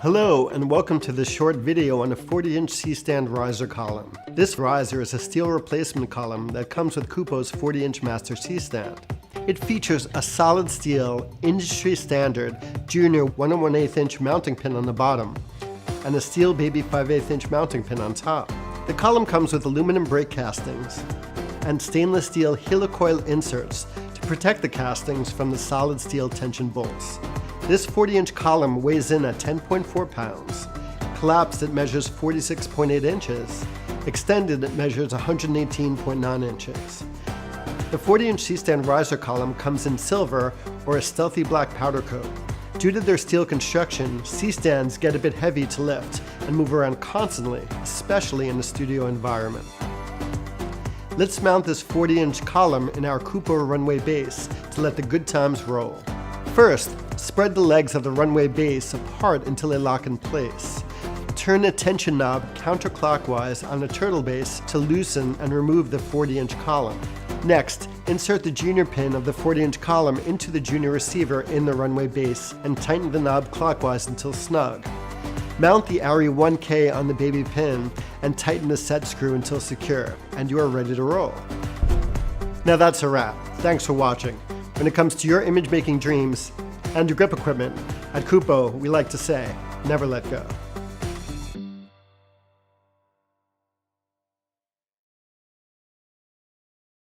Hello and welcome to this short video on a 40-inch C-stand riser column. This riser is a steel replacement column that comes with Kupo's 40-inch master C-stand. It features a solid steel, industry standard junior 1 1/8 inch mounting pin on the bottom and a steel baby 5/8 inch mounting pin on top. The column comes with aluminum brake castings and stainless steel helicoil inserts to protect the castings from the solid steel tension bolts. This 40-inch column weighs in at 10.4 pounds. Collapsed, it measures 46.8 inches. Extended, it measures 118.9 inches. The 40-inch C-stand riser column comes in silver or a stealthy black powder coat. Due to their steel construction, C-stands get a bit heavy to lift and move around constantly, especially in a studio environment. Let's mount this 40-inch column in our Kupo runway base to let the good times roll. First, spread the legs of the runway base apart until they lock in place. Turn the tension knob counterclockwise on the turtle base to loosen and remove the 40-inch column. Next, insert the junior pin of the 40-inch column into the junior receiver in the runway base and tighten the knob clockwise until snug. Mount the ARRI 1K on the baby pin and tighten the set screw until secure, and you are ready to roll. Now that's a wrap. Thanks for watching. When it comes to your image-making dreams and your grip equipment, at Kupo, we like to say, never let go.